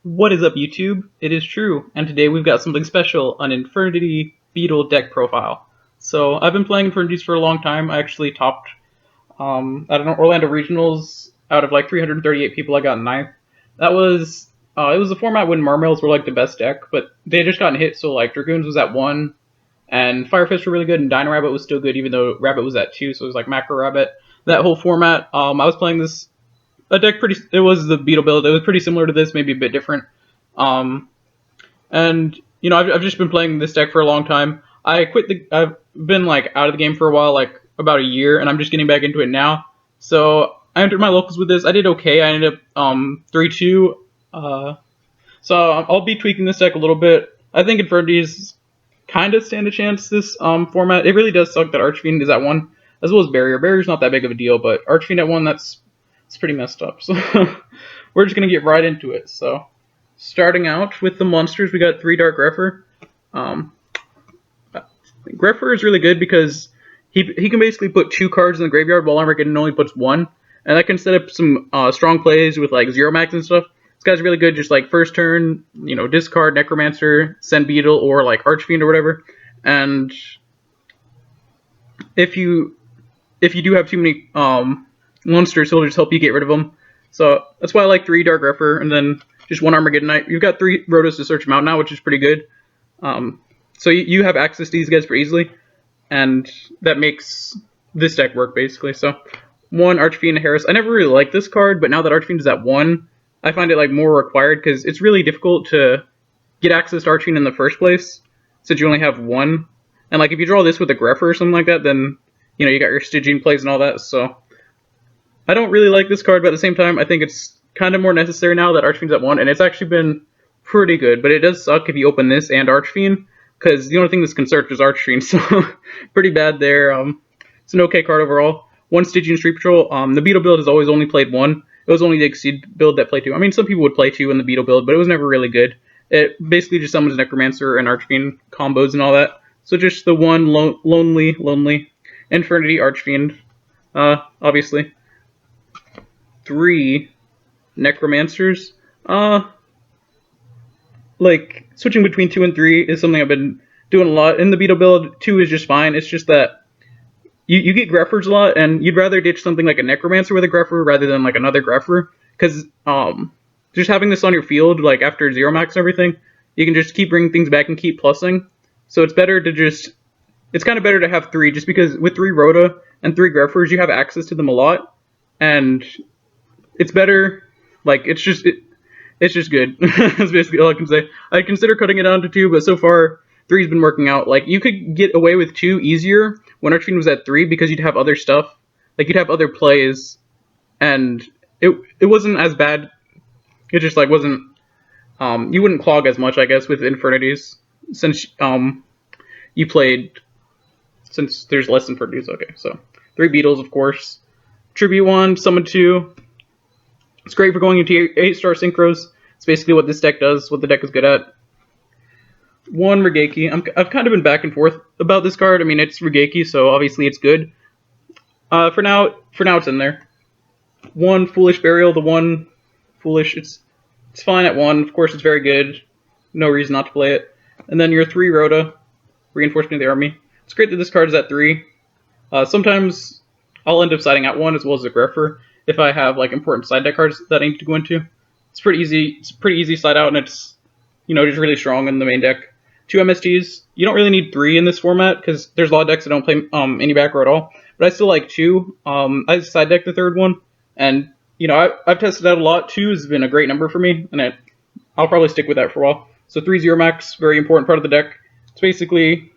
What is up, YouTube? It is true, and today we've got something special, an Infernity Beetle deck profile. So I've been playing Infernities for a long time. I actually topped, I don't know, Orlando Regionals out of like 338 people. I got ninth. That was, it was a format when Marmails were like the best deck, but they had just gotten hit. So like Dragoons was at 1, and Firefist were really good, and Dino Rabbit was still good, even though Rabbit was at 2. So it was like Macro Rabbit. That whole format. I was playing this a deck pretty. It was the Beetle build. It was pretty similar to this, maybe a bit different. Um, and you know, I've just been playing this deck for a long time. I've been like out of the game for a while, like about a year, and I'm just getting back into it now. So I entered my locals with this. I did okay. I ended up 3-2. So I'll be tweaking this deck a little bit. I think Infernities kind of stand a chance this format. It really does suck that Archfiend is at 1, as well as Barrier. Barrier's not that big of a deal, but Archfiend at 1, that's it's pretty messed up. So we're just gonna get right into it. So starting out with the monsters, we got 3 Dark Grepher. Grepher is really good because he can basically put 2 cards in the graveyard while Armageddon only puts 1, and that can set up some strong plays with like Zero Max and stuff. This guy's really good, just like first turn, you know, discard Necromancer, send Beetle, or like Archfiend or whatever. And if you do have too many monsters, he'll just help you get rid of them. So that's why I like 3 Dark Grepher and then just 1 Armageddon Knight. You've got 3 Rotos to search them out now, which is pretty good. So you have access to these guys pretty easily, and that makes this deck work basically. So 1 Archfiend Harris. I never really liked this card, but now that Archfiend is at 1, I find it like more required because it's really difficult to get access to Archfiend in the first place since you only have 1. And like if you draw this with a Grepher or something like that, then you know you got your Stygian plays and all that. So I don't really like this card, but at the same time, I think it's kind of more necessary now that Archfiend's at 1, and it's actually been pretty good. But it does suck if you open this and Archfiend, because the only thing that's can search is Archfiend, so pretty bad there. It's an okay card overall. 1 Stygian Street Patrol. The Beetle build has always only played 1. It was only the Exceed build that played 2. I mean, some people would play 2 in the Beetle build, but it was never really good. It basically just summons Necromancer and Archfiend combos and all that. So just the 1 lonely Infernity Archfiend, obviously. 3 Necromancers. Like switching between 2 and 3 is something I've been doing a lot. In the Beetle build, 2 is just fine. It's just that you get Greffers a lot, and you'd rather ditch something like a Necromancer with a Greffer rather than like another Greffer, because just having this on your field, like after Zero Max and everything, you can just keep bringing things back and keep plussing. So it's better to just, it's kind of better to have 3, just because with 3 Rhoda and 3 Greffers, you have access to them a lot, and it's better. Like it's just good. That's basically all I can say. I'd consider cutting it down to 2, but so far 3's been working out. Like you could get away with 2 easier when Archfiend was at 3 because you'd have other stuff. Like you'd have other plays, and it wasn't as bad. It just like wasn't. You wouldn't clog as much, I guess, with Infernities since you played, since there's less Infernities. Okay, so 3 Beetles, of course. Tribute 1, Summon 2. It's great for going into 8-star synchros. It's basically what this deck does, what the deck is good at. 1 Regeki. I've kind of been back and forth about this card. I mean, it's Regeki, so obviously it's good. For now it's in there. 1 Foolish Burial. The 1 Foolish, it's fine at 1. Of course, it's very good. No reason not to play it. And then your 3 Rhoda, Reinforcement of the Army. It's great that this card is at 3. Sometimes I'll end up siding at 1 as well as a Greffer if I have like important side deck cards that I need to go into. It's pretty easy. It's pretty easy side out, and it's, you know, just really strong in the main deck. 2 MSTs. You don't really need 3 in this format because there's a lot of decks that don't play any back row at all. But I still like 2. I side deck the 3rd one, and you know I've tested out a lot. 2 has been a great number for me, and I'll probably stick with that for a while. So 3 Zero Max, very important part of the deck. It's basically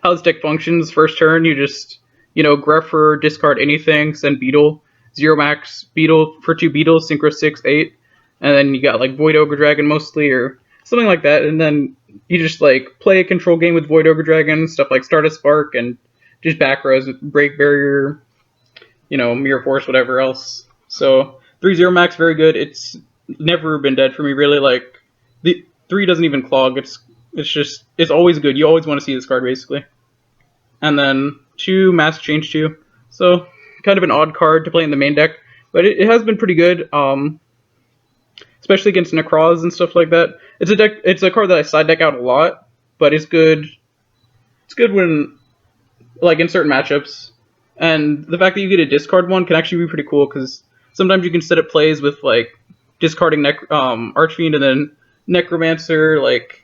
how this deck functions. First turn, you just, you know, Greffer, discard anything, send Beetle, Zero Max, Beetle for 2 Beetles, Synchro 6, 8, and then you got like Void Ogre Dragon mostly, or something like that, and then you just like play a control game with Void Ogre Dragon, stuff like Start a Spark, and just back rows, Break Barrier, you know, Mirror Force, whatever else. So 3 Zero Max, very good. It's never been dead for me, really. Like the 3 doesn't even clog. It's always good. You always want to see this card basically. And then 2 Mass Change 2. So kind of an odd card to play in the main deck, but it has been pretty good. especially against Necroz and stuff like that. It's a card that I side deck out a lot, but it's good. It's good when like in certain matchups. And the fact that you get a discard one can actually be pretty cool because sometimes you can set up plays with like discarding Archfiend and then Necromancer, like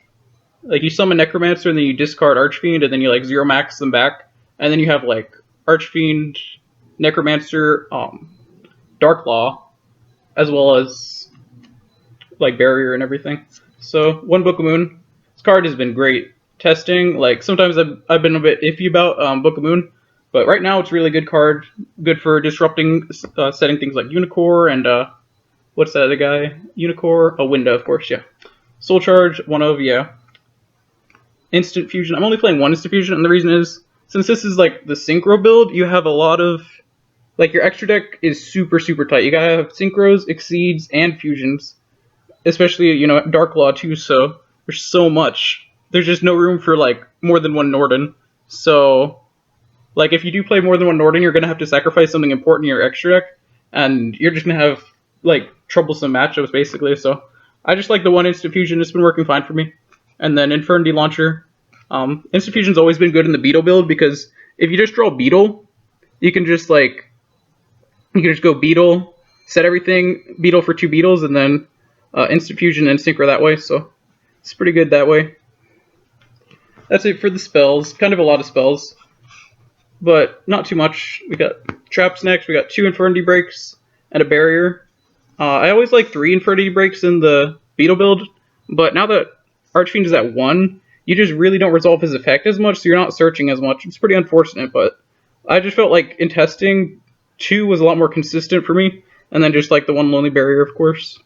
you summon Necromancer and then you discard Archfiend and then you like zero max them back, and then you have like Archfiend, Necromancer, Dark Law, as well as like Barrier and everything. So one Book of Moon. This card has been great testing. Like sometimes I've been a bit iffy about Book of Moon, but right now it's a really good card. Good for disrupting, setting things like Unicore and what's that other guy? Unicore, a Window, of course, yeah. Soul Charge, one of, yeah. Instant Fusion. I'm only playing one Instant Fusion, and the reason is since this is like the Synchro build, you have a lot of like your extra deck is super tight. You gotta have Synchros, Exceeds, and Fusions, especially Dark Law too. So there's so much. There's just no room for like more than one Norden. So like if you do play more than one Norden, you're gonna have to sacrifice something important in your extra deck, and you're just gonna have like troublesome matchups basically. So I just like the one Instant Fusion. It's been working fine for me. And then Infernity Launcher. Instant Fusion's always been good in the Beetle build because if you just draw Beetle, you can just go Beetle, set everything, Beetle for 2 Beetles, and then Instant Fusion and Synchro that way. So it's pretty good that way. That's it for the spells. Kind of a lot of spells, but not too much. We got Traps next. We got 2 Infernity Breaks and a Barrier. I always like 3 Infernity Breaks in the Beetle build, but now that Archfiend is at 1, you just really don't resolve his effect as much, so you're not searching as much. It's pretty unfortunate, but I just felt like in testing, 2 was a lot more consistent for me, and then just like the 1 Lonely Barrier, of course.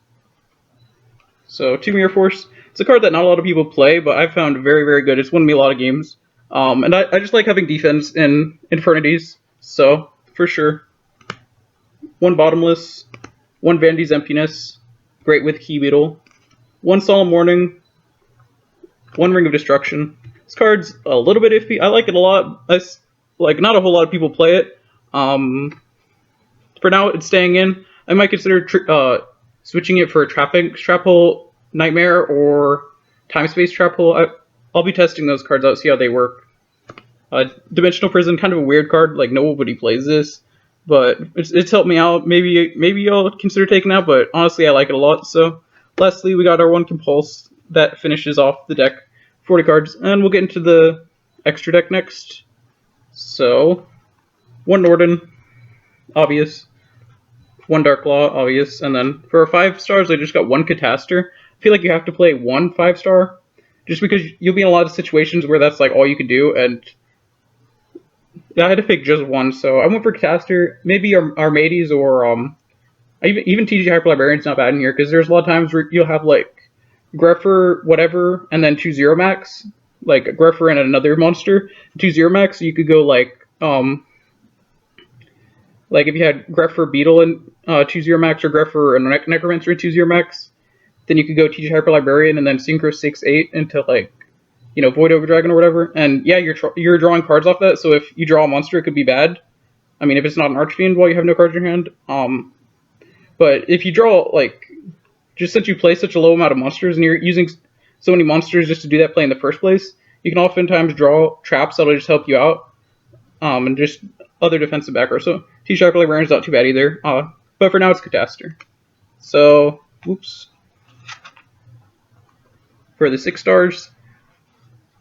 So 2 Mirror Force. It's a card that not a lot of people play, but I've found very good. It's won me a lot of games. And I just like having defense in Infernities, so for sure. 1 Bottomless, 1 Vandy's Emptiness, great with Key Beetle, 1 Solemn Warning, 1 Ring of Destruction. This card's a little bit iffy. I like it a lot. Like not a whole lot of people play it. For now, it's staying in. I might consider switching it for a Trap Hole Nightmare or Time Space Trap Hole. I'll be testing those cards out, see how they work. Dimensional Prison, kind of a weird card. Like nobody plays this, but it's helped me out. Maybe I'll consider taking it out, but honestly, I like it a lot. So, lastly, we got our 1 Compulse that finishes off the deck, 40 cards, and we'll get into the extra deck next. So, 1 Norden, obvious. 1 Dark Law, obvious. And then for our 5 stars, I just got 1 Catastor. I feel like you have to play 1 5-star, just because you'll be in a lot of situations where that's like all you can do, and I had to pick just 1, so I went for Catastor. Maybe Armades or even TG Hyperlibrarian's not bad in here, because there's a lot of times where you'll have like Grepher, whatever, and then 2 Zero Max, like Grepher and another monster, 2 Zero Max, so you could go like if you had Grepher Beetle and 2 Zero Max, or Grepher and Necromancer and 2 Zero Max, then you could go TG Hyperlibrarian and then Synchro 6/8 into like, Void Ogre Dragon or whatever, and yeah, you're drawing cards off that, so if you draw a monster, it could be bad. I mean, if it's not an Archfiend while you have no cards in your hand. But if you draw, like, just since you play such a low amount of monsters and you're using so many monsters just to do that play in the first place, you can oftentimes draw traps that'll just help you out, and just other defensive backers. So TG Hyperlibrarian's not too bad either. But for now, it's Catastor. So, whoops. For the 6 stars,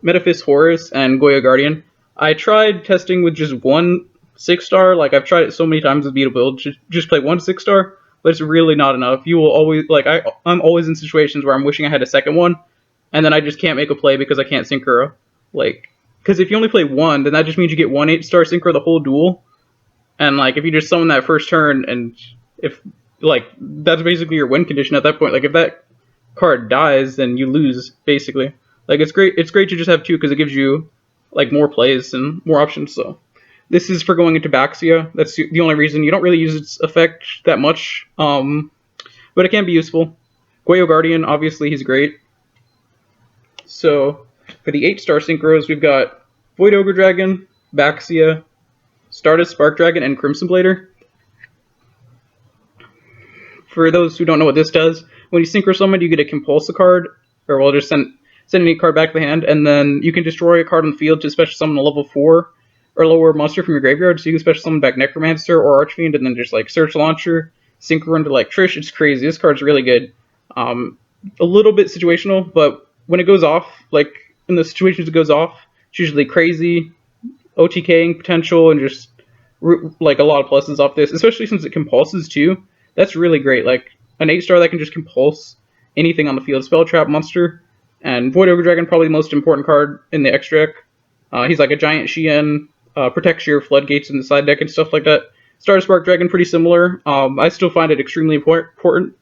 Metaphys Horus and Goya Guardian. I tried testing with just 1 6-star. Like, I've tried it so many times with Beetle build. Just play 1 6-star, but it's really not enough. You will always, like, I'm always in situations where I'm wishing I had a second one, and then I just can't make a play because I can't Synchro. Like, because if you only play 1, then that just means you get 1 8-star Synchro the whole duel. And, like, if you just summon that first turn, and if, like, that's basically your win condition at that point. Like, if that card dies, then you lose, basically. Like, it's great to just have 2 because it gives you, like, more plays and more options. So this is for going into Baxia. That's the only reason. You don't really use its effect that much, but it can be useful. Goyo Guardian, obviously, he's great. So for the 8-star Synchros, we've got Void Ogre Dragon, Baxia, Stardust Spark Dragon, and Crimson Blader. For those who don't know what this does, when you synchro summon, you get to compulse a card, or we'll just send any card back to the hand, and then you can destroy a card on the field to special summon a level 4 or lower monster from your graveyard. So you can special summon back Necromancer or Archfiend, and then just like Search Launcher, synchro into like Trish. It's crazy. This card's really good. A little bit situational, but when it goes off, like in the situations it goes off, it's usually crazy, OTKing potential, and just like a lot of pluses off this, especially since it compulses too. That's really great. Like an 8-star that can just compulse anything on the field. Spell Trap monster. And Void Ogre Dragon, probably the most important card in the X deck. He's like a giant Shien, protects your floodgates in the side deck and stuff like that. Star Spark Dragon, pretty similar. I still find it extremely important.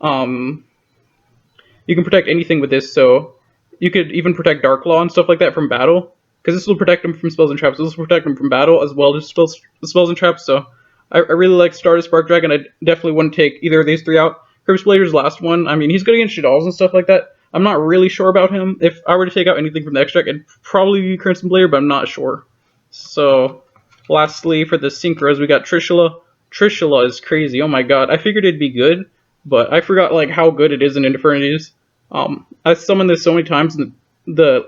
You can protect anything with this, so you could even protect Dark Law and stuff like that from battle, because this will protect them from spells and traps. This will protect them from battle as well as spells and traps. So I really like Star Spark Dragon. I definitely wouldn't take either of these three out. Curse Blader's last one. I mean, he's good against Shaddolls and stuff like that. I'm not really sure about him. If I were to take out anything from the X deck, it'd probably be Crimson Blader, but I'm not sure. So, lastly, for the Synchros, we got Trishula. Trishula is crazy. Oh my god. I figured it'd be good, but I forgot like how good it is in Infernities. I summoned this so many times in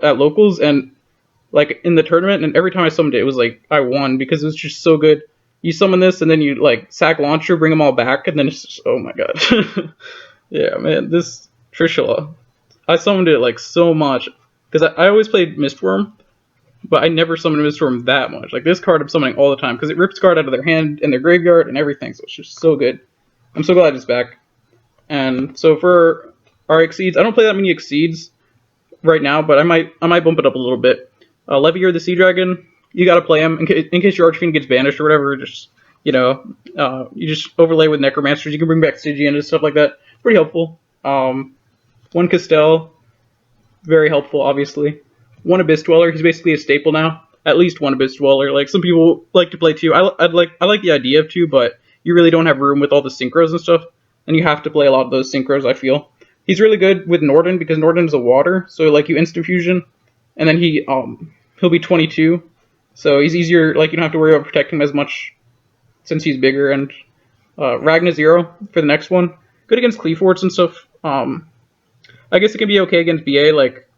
at locals and like in the tournament, and every time I summoned it, it was like I won because it was just so good. You summon this, and then you like sack Launcher, bring them all back, and then it's just, oh my god. Yeah, man, this Trishula. I summoned it like so much because I always played Mistworm, but I never summoned Mistworm that much. Like this card I'm summoning all the time because it rips card out of their hand and their graveyard and everything, so it's just so good. I'm so glad it's back. And so for our Exceeds, I don't play that many Exceeds right now, but I might bump it up a little bit. Levier the Sea Dragon, you gotta play him in case your Archfiend gets banished or whatever. Just you just overlay with Necromancers. You can bring back Stygian and stuff like that. Pretty helpful. One Castell, very helpful, obviously. One Abyss Dweller, he's basically a staple now. At least one Abyss Dweller. Like some people like to play two. I like the idea of two, but you really don't have room with all the synchros and stuff, and you have to play a lot of those synchros. I feel he's really good with Norden because Norden is a water, so like you instant fusion, and then he'll be 22, so he's easier. Like you don't have to worry about protecting him as much since he's bigger. And Ragna Zero for the next one, good against Cleaforts and stuff. I guess it can be okay against BA, like,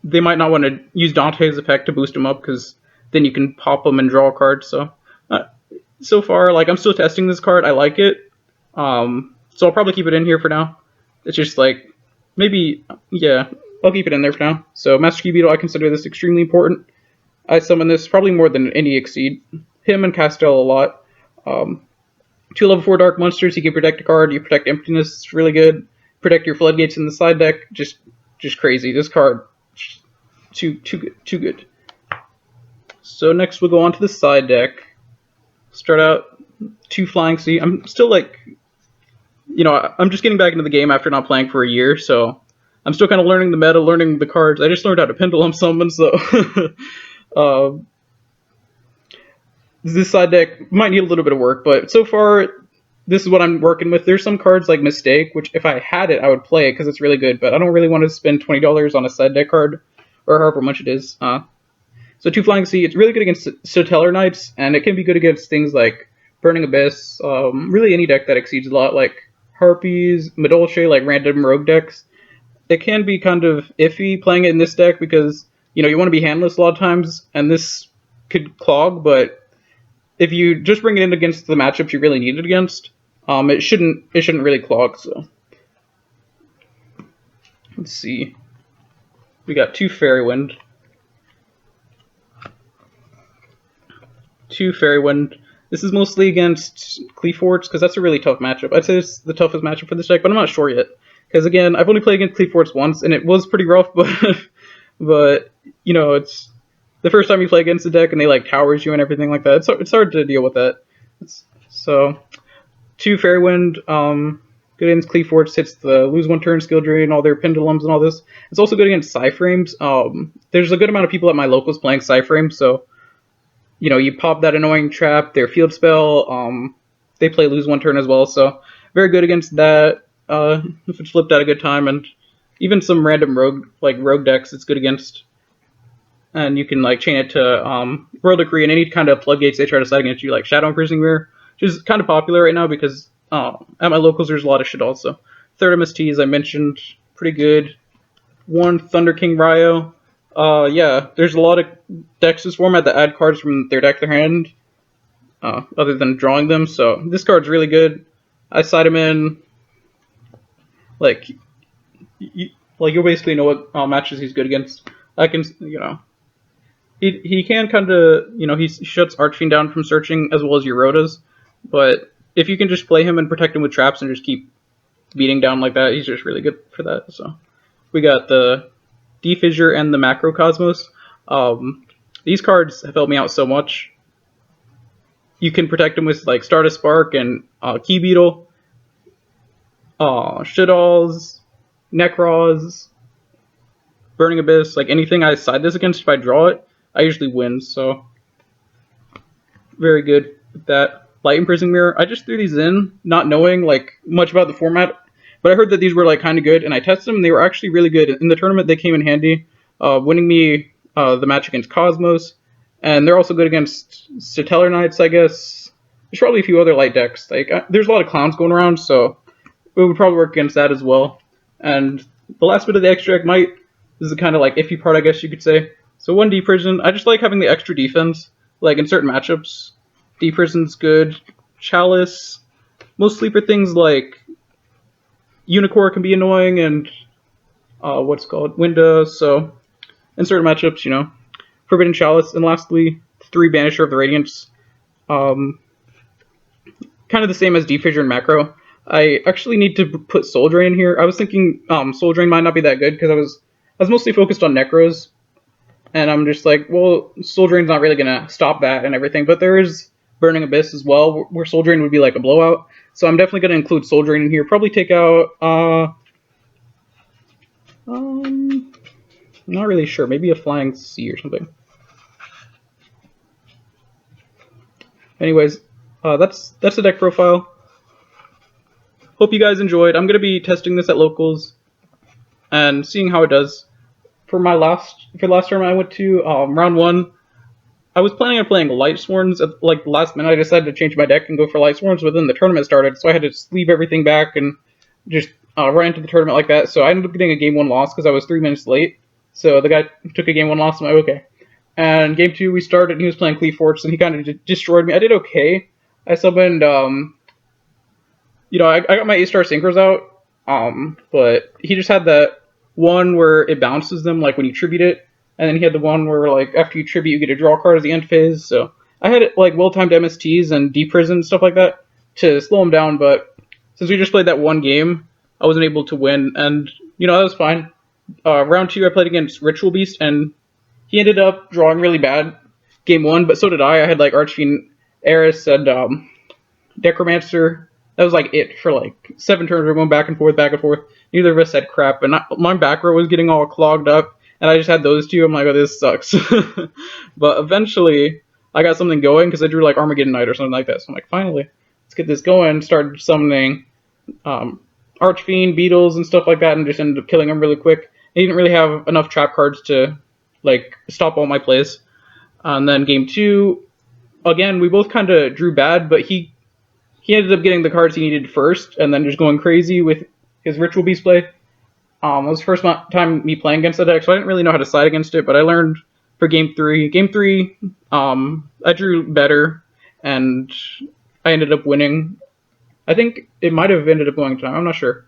they might not want to use Dante's effect to boost him up, because then you can pop him and draw a card, so. So far, like, I'm still testing this card, I like it, so I'll probably keep it in here for now. It's just, like, maybe, yeah, I'll keep it in there for now. So, Master Key Beetle, I consider this extremely important. I summon this probably more than any Exceed. Him and Castell a lot. 2 level 4 Dark Monsters, you can protect a card, you protect Emptiness, it's really good. Protect your floodgates in the side deck, just crazy. This card, too good. So next we'll go on to the side deck. Start out 2 Flying Sea. I'm still like, I'm just getting back into the game after not playing for a year, so I'm still kind of learning the meta, learning the cards. I just learned how to Pendulum Summon, so this side deck might need a little bit of work, but so far this is what I'm working with. There's some cards like Mistake, which if I had it, I would play it because it's really good, but I don't really want to spend $20 on a side deck card, or however much it is. So 2 Flying Sea, it's really good against Soteller Knights, and it can be good against things like Burning Abyss, really any deck that exceeds a lot, like Harpies, Madolche, like random rogue decks. It can be kind of iffy playing it in this deck because, you want to be handless a lot of times, and this could clog, but if you just bring it in against the matchups you really need it against, it shouldn't really clog. So let's see, we got 2 Fairy Wind, 2 Fairy Wind. This is mostly against Cleaforts because that's a really tough matchup. I'd say it's the toughest matchup for this deck, but I'm not sure yet because again, I've only played against Cleaforts once and it was pretty rough, but it's the first time you play against the deck and they like towers you and everything like that. It's hard to deal with that. So 2 Fairy Wind, good against Cleaforts, hits the lose 1 turn skill drain, all their pendulums and all this. It's also good against Psyframes. There's a good amount of people at my locals playing Psyframes, so you pop that annoying trap, their field spell, they play lose 1 turn as well, so very good against that. If it's flipped at a good time, and even some random rogue decks it's good against. And you can like chain it to World Decree and any kind of floodgates they try to set against you, like Shadow Imprisoning Mirror, which is kind of popular right now because at my locals there's a lot of shit also. Third MST, as I mentioned, pretty good. One Thunder King Ryo. Yeah, there's a lot of decks this format that add cards from their deck to their hand, other than drawing them. So this card's really good. I side him in. Like, you'll basically know what matches he's good against. I can, he can kind of, he shuts Archfiend down from searching as well as your Rotas, but if you can just play him and protect him with traps and just keep beating down like that, he's just really good for that. So we got the Defissure and the Macrocosmos. These cards have helped me out so much. You can protect him with like Stardust Spark and Key Beetle, Shadowls, Necros, Burning Abyss, like anything I side this against, if I draw it, I usually win, so very good with that. Light Imprisoning Mirror, I just threw these in, not knowing like much about the format, but I heard that these were like kind of good, and I tested them, and they were actually really good. In the tournament, they came in handy, winning me the match against Cosmos, and they're also good against Stellar Knights, I guess. There's probably a few other light decks. Like there's a lot of clowns going around, so it would probably work against that as well. And the last bit of the extra deck might, this is the kind of like iffy part, I guess you could say. So one D-Prison, I just like having the extra defense, like in certain matchups. D-Prison's good. Chalice, most sleeper things like Unicorn can be annoying, and what's called Winda, so in certain matchups, Forbidden Chalice, and lastly, 3 Banisher of the Radiance. Kind of the same as Defissure and Macro. I actually need to put Soul Drain in here. I was thinking Soul Drain might not be that good because I was mostly focused on Necros, and I'm just like, well, Soul Drain's not really gonna stop that and everything. But there is Burning Abyss as well, where Soul Drain would be like a blowout. So I'm definitely gonna include Soul Drain in here. Probably take out not really sure. Maybe a Flying Sea or something. Anyways, that's the deck profile. Hope you guys enjoyed. I'm going to be testing this at locals and seeing how it does. For last tournament I went to, round 1, I was planning on playing Light Sworns. At like the last minute, I decided to change my deck and go for Light Sworns, but then the tournament started, so I had to leave everything back and just run into the tournament like that. So I ended up getting a game 1 loss because I was 3 minutes late. So the guy took a game 1 loss, I'm like, okay. And game 2, we started, and he was playing Cleaforts, and he kind of destroyed me. I did okay. I summoned, I got my A-star synchros out, but he just had that one where it bounces them, like when you tribute it, and then he had the one where, like, after you tribute, you get a draw card at the end phase. So I had, like, well-timed MSTs and D-Prison and stuff like that to slow him down, but since we just played that one game, I wasn't able to win, and, that was fine. Round 2, I played against Ritual Beast, and he ended up drawing really bad game 1, but so did I. I had, like, Archfiend, Eris, and Necromancer. That was like it for like 7 turns. We were going back and forth, back and forth. Neither of us had crap, and my back row was getting all clogged up, and I just had those 2. I'm like, oh, this sucks. But eventually, I got something going because I drew like Armageddon Knight or something like that. So I'm like, finally, let's get this going. Started summoning Archfiend, Beetles, and stuff like that, and just ended up killing them really quick. I didn't really have enough trap cards to like stop all my plays. And then game 2, again, we both kind of drew bad, but he ended up getting the cards he needed first, and then just going crazy with his Ritual Beast play. It was the first time me playing against the deck, so I didn't really know how to side against it, but I learned for game 3. Game 3, I drew better, and I ended up winning. I think it might have ended up going to time, I'm not sure.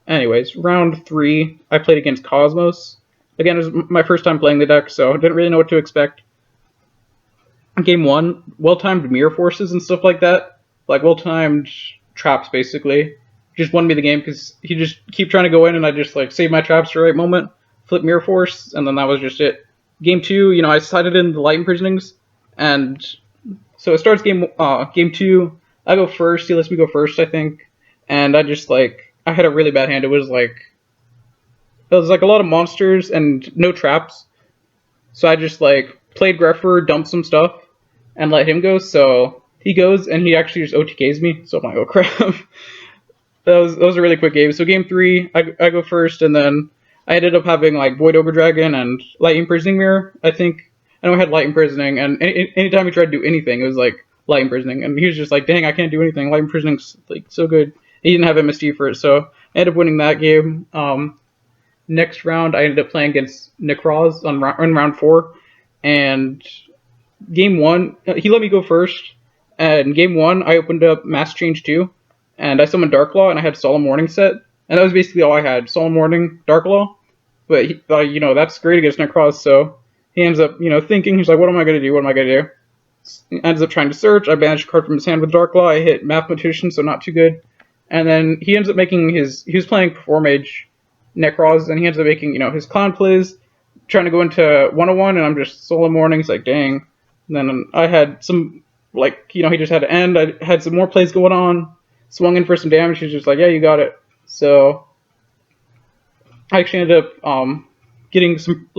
Anyways, round 3, I played against Cosmos. Again, it was my first time playing the deck, so I didn't really know what to expect. Game 1, well-timed Mirror Forces and stuff like that. Like, well-timed traps, basically. Just won me the game because he just keep trying to go in, and I just, like, save my traps for the right moment, flip Mirror Force, and then that was just it. Game 2, I sided in the Light Imprisonings, and so it starts game 2. I go first. He lets me go first, I think. And I just, like, I had a really bad hand. It was like a lot of monsters and no traps. So I just, like, played Grepher, dumped some stuff, and let him go, so he goes, and he actually just OTKs me, so I'm like, oh crap. that was a really quick game. So game 3, I go first, and then I ended up having like Void Ogre Dragon and Light Imprisoning Mirror, I think. I know I had Light Imprisoning, and anytime he tried to do anything, it was like Light Imprisoning, and he was just like, dang, I can't do anything. Light Imprisoning's like so good. He didn't have MST for it, so ended up winning that game. Next round, I ended up playing against Necroz on round 4, and game 1, he let me go first. And game 1, I opened up Mass Change 2, and I summoned Darklaw, and I had Solemn Warning set, and that was basically all I had: Solemn Warning, Darklaw. But he, that's great against Necroz, so he ends up thinking, he's like, what am I gonna do? What am I gonna do? He ends up trying to search. I banished a card from his hand with Darklaw. I hit Mathematician, so not too good. And then he ends up making he was playing Perform Mage Necroz, and he ends up making, his clown plays, trying to go into 101, and I'm just Solemn Warning. It's like, dang. And then I had some, he just had to end. I had some more plays going on, swung in for some damage. He's just like, yeah, you got it. So I actually ended up getting some,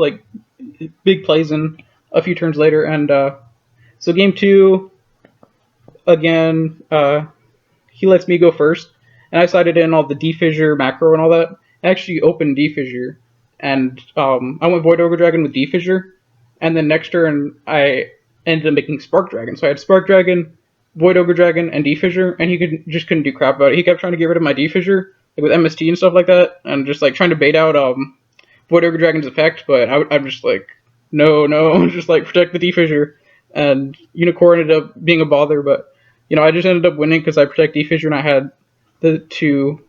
big plays in a few turns later, and so game 2, again, he lets me go first, and I sided in all the D-Fissure macro and all that. I actually opened D-Fissure, and I went Void Ogre Dragon with D-Fissure, and then next turn I ended up making Spark Dragon. So I had Spark Dragon, Void Ogre Dragon, and D-Fissure, and he just couldn't do crap about it. He kept trying to get rid of my D-Fissure, with MST and stuff like that, and just trying to bait out Void Ogre Dragon's effect, but I'm just like, no, just protect the D-Fissure. And Unicorn ended up being a bother, but I just ended up winning because I protect D-Fissure and I had the two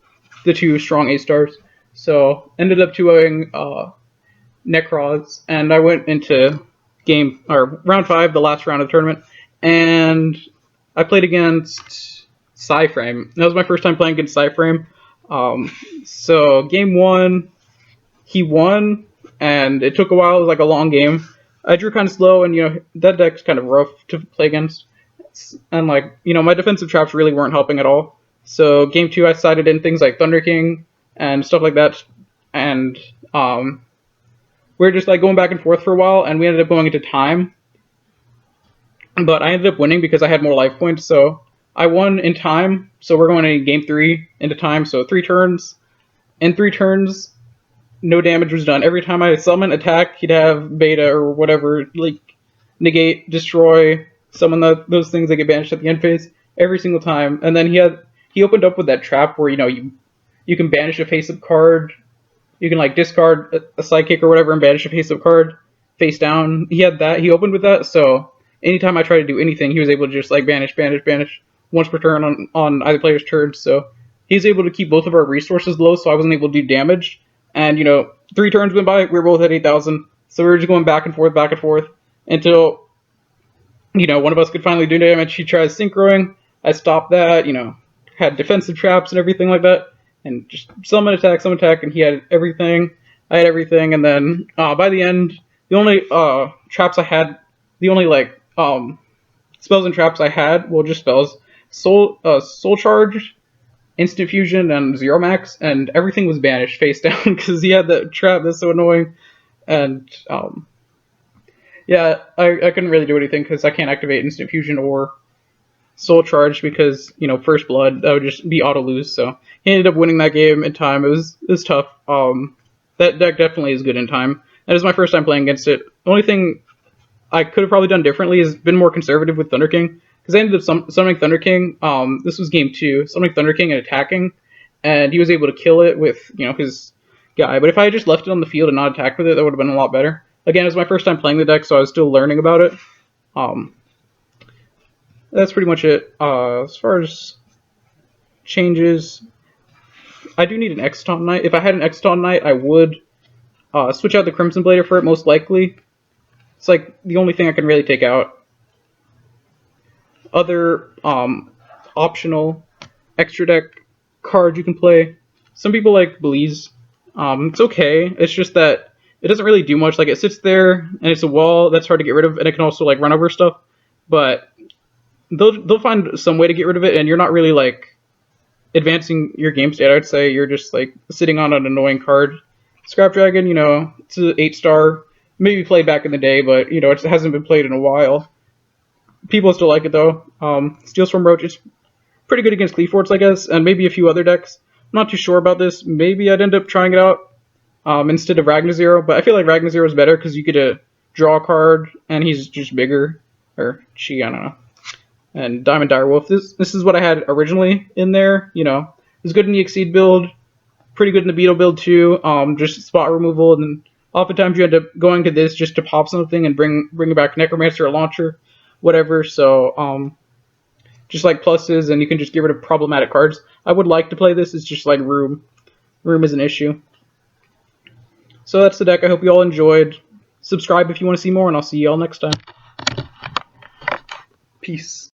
strong A-stars. So ended up 2-0ing Necroz, and I went into round 5, the last round of the tournament, and I played against Psyframe. That was my first time playing against Psyframe. So game 1, he won, and it took a while. It was a long game. I drew kind of slow, and that deck's kind of rough to play against, and my defensive traps really weren't helping at all. So game 2, I sided in things like Thunder King and stuff like that, and we were just going back and forth for a while, and we ended up going into time. But I ended up winning because I had more life points, so I won in time. So we're going in game 3 into time. So 3 turns. In 3 turns, no damage was done. Every time I summon, attack, he'd have beta or whatever, negate, destroy, summon those things that get banished at the end phase every single time. And then he opened up with that trap where you can banish a face-up card. You can discard a sidekick or whatever and banish a face-up card face down. He had that. He opened with that. So anytime I tried to do anything, he was able to just banish once per turn on either player's turn. So he's able to keep both of our resources low, so I wasn't able to do damage. And 3 turns went by, we were both at 8,000. So we were just going back and forth until one of us could finally do damage. He tries synchroing. I stopped that. Had defensive traps and everything like that, and just summon attack, and he had everything. I had everything, and then by the end, the only traps I had, the only spells and traps I had, well, just spells, soul charge, instant fusion, and zero max, and everything was banished face down because he had that trap that's so annoying. And yeah, I couldn't really do anything because I can't activate instant fusion or soul charge because first blood, that would just be auto lose. So he ended up winning that game in time. It was tough. That deck definitely is good in time. That was my first time playing against it. The only thing I could have probably done differently is been more conservative with Thunder King, because I ended up summoning Thunder King. This was game 2, summoning Thunder King and attacking, and he was able to kill it with his guy. But if I had just left it on the field and not attacked with it, that would have been a lot better. Again, it was my first time playing the deck, so I was still learning about it. That's pretty much it. As far as changes, I do need an Exton Knight. If I had an Exton Knight, I would switch out the Crimson Blader for it, most likely. It's the only thing I can really take out. Other optional extra deck cards you can play. Some people like Belize. It's okay. It's just that it doesn't really do much. It sits there and it's a wall that's hard to get rid of, and it can also run over stuff. But they'll find some way to get rid of it, and you're not really advancing your game state. I'd say you're just sitting on an annoying card. Scrap Dragon, it's an 8-star. Maybe played back in the day, but it hasn't been played in a while. People still like it though. Steel Storm Roach, it's pretty good against Cleaforts, I guess, and maybe a few other decks. I'm not too sure about this. Maybe I'd end up trying it out instead of Ragnar Zero, but I feel like Ragnar Zero is better because you get to draw a card, and he's just bigger. Or she, I don't know. And Diamond Direwolf. This is what I had originally in there. It was good in the Exceed build. pretty good in the Beetle build too. Just spot removal, and then oftentimes you end up going to this just to pop something and bring back Necromancer or Launcher, whatever. So just like pluses, and you can just get rid of problematic cards. I would like to play this. It's just like room is an issue. So that's the deck. I hope you all enjoyed. Subscribe if you want to see more, and I'll see you all next time. Peace.